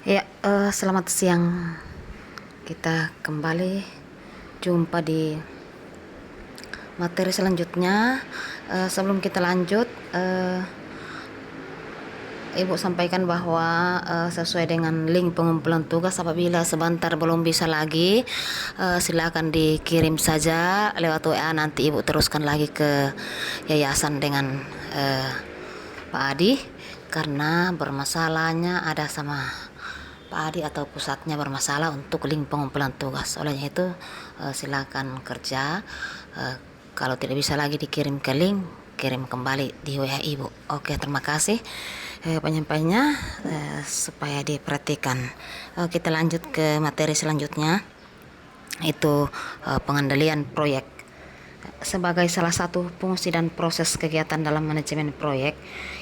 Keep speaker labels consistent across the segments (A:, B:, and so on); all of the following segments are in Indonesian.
A: Ya, selamat siang. Kita kembali jumpa di materi selanjutnya. Sebelum kita lanjut, Ibu sampaikan bahwa sesuai dengan link pengumpulan tugas, apabila sebentar belum bisa lagi, silakan dikirim saja lewat WA. Nanti Ibu teruskan lagi ke yayasan dengan Pak Adi, karena bermasalahnya ada sama Pak Adi atau pusatnya bermasalah untuk link pengumpulan tugas. Olehnya itu silakan kerja. Kalau tidak bisa lagi dikirim ke link, kirim kembali di WA Ibu. Oke, terima kasih penyampaiannya, supaya diperhatikan. Kita lanjut ke materi selanjutnya, itu pengendalian proyek. Sebagai salah satu fungsi dan proses kegiatan dalam manajemen proyek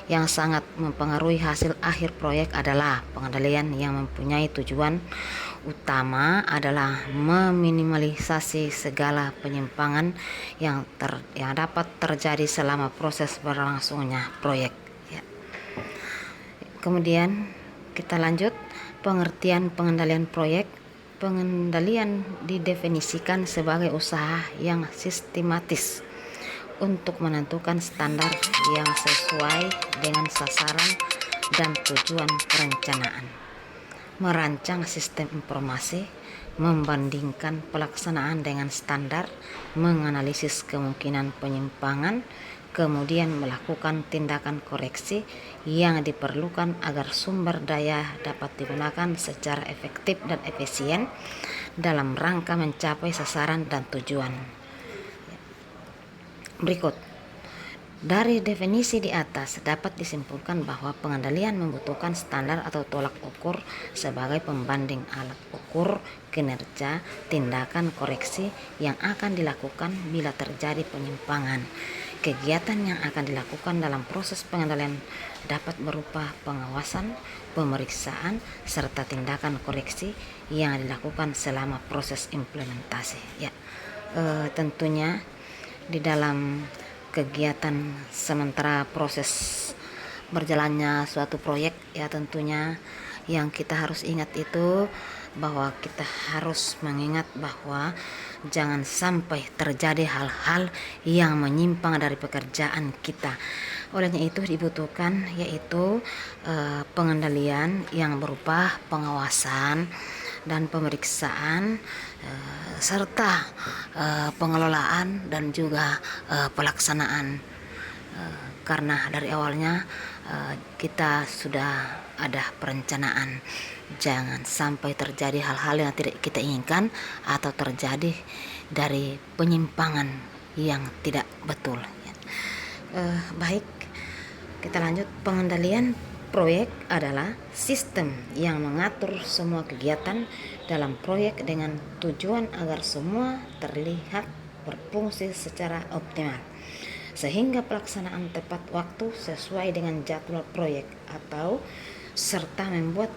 A: yang sangat mempengaruhi hasil akhir proyek adalah pengendalian, yang mempunyai tujuan utama adalah meminimalisasi segala penyimpangan yang dapat terjadi selama proses berlangsungnya proyek. Ya. Kemudian kita lanjut pengertian pengendalian proyek. Pengendalian didefinisikan sebagai usaha yang sistematis untuk menentukan standar yang sesuai dengan sasaran dan tujuan perencanaan, merancang sistem informasi, membandingkan pelaksanaan dengan standar, menganalisis kemungkinan penyimpangan, kemudian melakukan tindakan koreksi yang diperlukan agar sumber daya dapat digunakan secara efektif dan efisien dalam rangka mencapai sasaran dan tujuan. Berikut. Dari definisi di atas dapat disimpulkan bahwa pengendalian membutuhkan standar atau tolak ukur sebagai pembanding alat ukur kinerja tindakan koreksi yang akan dilakukan bila terjadi penyimpangan. Kegiatan yang akan dilakukan dalam proses pengendalian dapat berupa pengawasan, pemeriksaan, serta tindakan koreksi yang dilakukan selama proses implementasi. Ya, tentunya di dalam kegiatan sementara proses berjalannya suatu proyek, ya tentunya yang kita harus ingat itu bahwa kita harus mengingat bahwa jangan sampai terjadi hal-hal yang menyimpang dari pekerjaan kita. Olehnya itu dibutuhkan yaitu pengendalian yang berupa pengawasan dan pemeriksaan, serta pengelolaan dan juga pelaksanaan, karena dari awalnya kita sudah ada perencanaan. Jangan sampai terjadi hal-hal yang tidak kita inginkan atau terjadi dari penyimpangan yang tidak betul. Baik, kita lanjut. Pengendalian proyek adalah sistem yang mengatur semua kegiatan dalam proyek dengan tujuan agar semua terlihat berfungsi secara optimal, sehingga pelaksanaan tepat waktu sesuai dengan jadwal proyek, atau serta membuat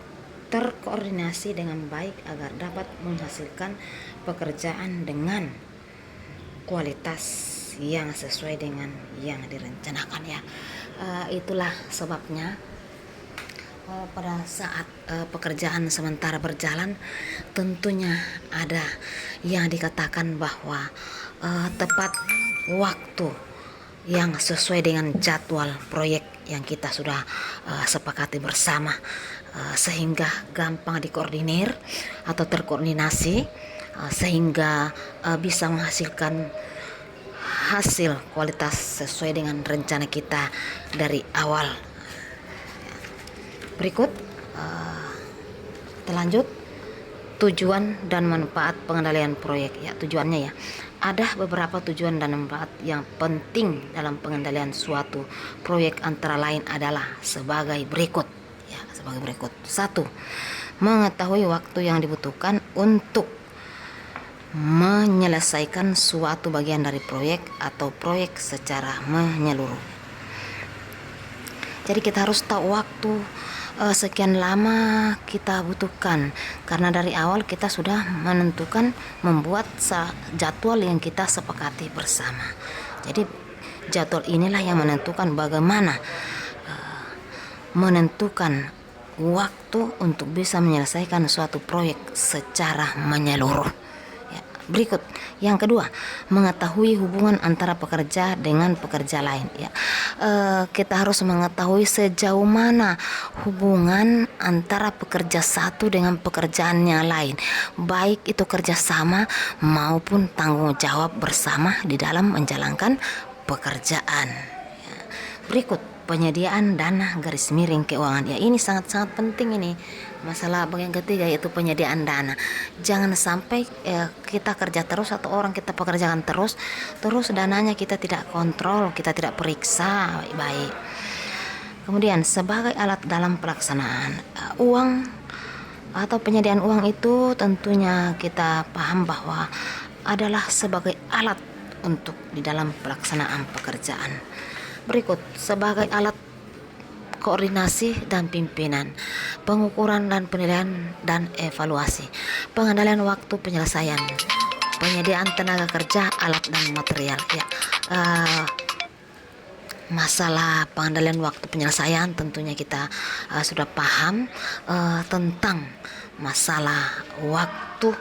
A: terkoordinasi dengan baik agar dapat menghasilkan pekerjaan dengan kualitas yang sesuai dengan yang direncanakan. Ya, itulah sebabnya pada saat pekerjaan sementara berjalan, tentunya ada yang dikatakan bahwa tepat waktu yang sesuai dengan jadwal proyek yang kita sudah sepakati bersama, sehingga gampang dikoordinir atau terkoordinasi, sehingga bisa menghasilkan hasil kualitas sesuai dengan rencana kita dari awal. Berikut kita lanjut tujuan dan manfaat pengendalian proyek. Ya, tujuannya ya. Ada beberapa tujuan dan manfaat yang penting dalam pengendalian suatu proyek, antara lain adalah sebagai berikut. Ya, sebagai berikut. 1. Mengetahui waktu yang dibutuhkan untuk menyelesaikan suatu bagian dari proyek atau proyek secara menyeluruh. Jadi kita harus tahu waktu sekian lama kita butuhkan, karena dari awal kita sudah menentukan membuat jadwal yang kita sepakati bersama. Jadi jadwal inilah yang menentukan bagaimana menentukan waktu untuk bisa menyelesaikan suatu proyek secara menyeluruh. Ya, berikut yang kedua, mengetahui hubungan antara pekerja dengan pekerja lain. Ya, kita harus mengetahui sejauh mana hubungan antara pekerja satu dengan pekerjaannya lain, baik itu kerjasama maupun tanggung jawab bersama di dalam menjalankan pekerjaan. Ya, berikut penyediaan dana garis miring keuangan. Ya, ini sangat-sangat penting ini. Masalah bagian ketiga yaitu penyediaan dana. Jangan sampai kita kerja terus atau orang kita pekerjakan terus dananya kita tidak kontrol, kita tidak periksa baik-baik. Kemudian sebagai alat dalam pelaksanaan uang atau penyediaan uang itu tentunya kita paham bahwa adalah sebagai alat untuk di dalam pelaksanaan pekerjaan. Berikut sebagai alat koordinasi dan pimpinan, pengukuran dan penilaian dan evaluasi, pengendalian waktu penyelesaian, penyediaan tenaga kerja, alat dan material. Ya, masalah pengendalian waktu penyelesaian tentunya kita sudah paham tentang masalah waktu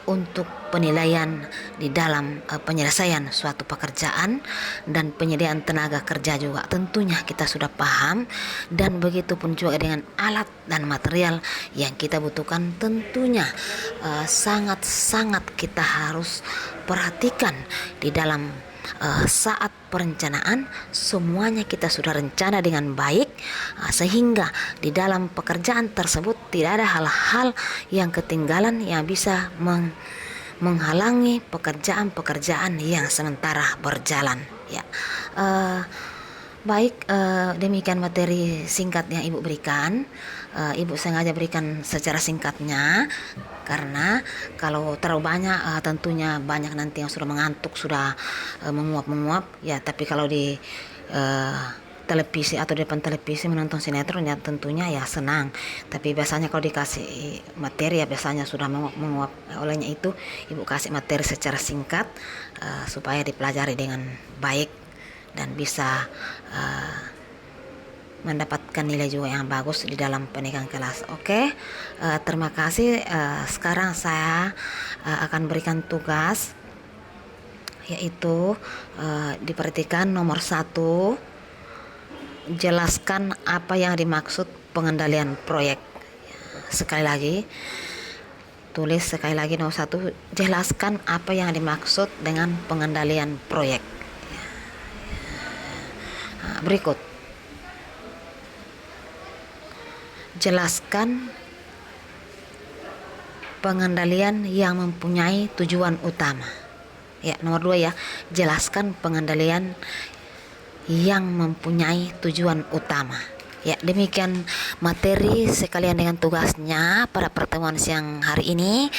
A: untuk penilaian di dalam penyelesaian suatu pekerjaan, dan penyediaan tenaga kerja juga tentunya kita sudah paham, dan begitu pun juga dengan alat dan material yang kita butuhkan tentunya sangat-sangat kita harus perhatikan di dalam saat perencanaan. Semuanya kita sudah rencana dengan baik sehingga di dalam pekerjaan tersebut tidak ada hal-hal yang ketinggalan yang bisa menghalangi pekerjaan-pekerjaan yang sementara berjalan. Ya, baik, demikian materi singkat yang Ibu berikan. Ibu sengaja berikan secara singkatnya karena kalau terlalu banyak tentunya banyak nanti yang sudah mengantuk, sudah menguap-menguap ya. Tapi kalau di televisi atau depan televisi menonton sinetron ya tentunya ya senang, tapi biasanya kalau dikasih materi ya biasanya sudah menguap. Olehnya itu Ibu kasih materi secara singkat supaya dipelajari dengan baik dan bisa mendapatkan nilai juga yang bagus di dalam pendidikan kelas. Oke, terima kasih. Sekarang saya akan berikan tugas, yaitu diperhatikan nomor 1, jelaskan apa yang dimaksud pengendalian proyek. Sekali lagi, tulis sekali lagi nomor 1, jelaskan apa yang dimaksud dengan pengendalian proyek. Berikut, jelaskan pengendalian yang mempunyai tujuan utama. Ya, nomor 2 ya, jelaskan pengendalian yang mempunyai tujuan utama. Ya, demikian materi sekalian dengan tugasnya pada pertemuan siang hari ini.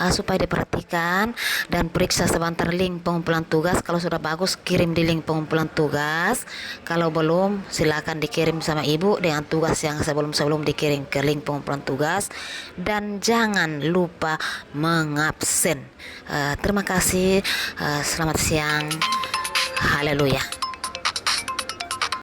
A: Supaya diperhatikan dan periksa sebentar link pengumpulan tugas. Kalau sudah bagus kirim di link pengumpulan tugas. Kalau belum silakan dikirim sama Ibu dengan tugas yang sebelum dikirim ke link pengumpulan tugas. Dan jangan lupa mengabsen. Terima kasih. Selamat siang. Haleluya.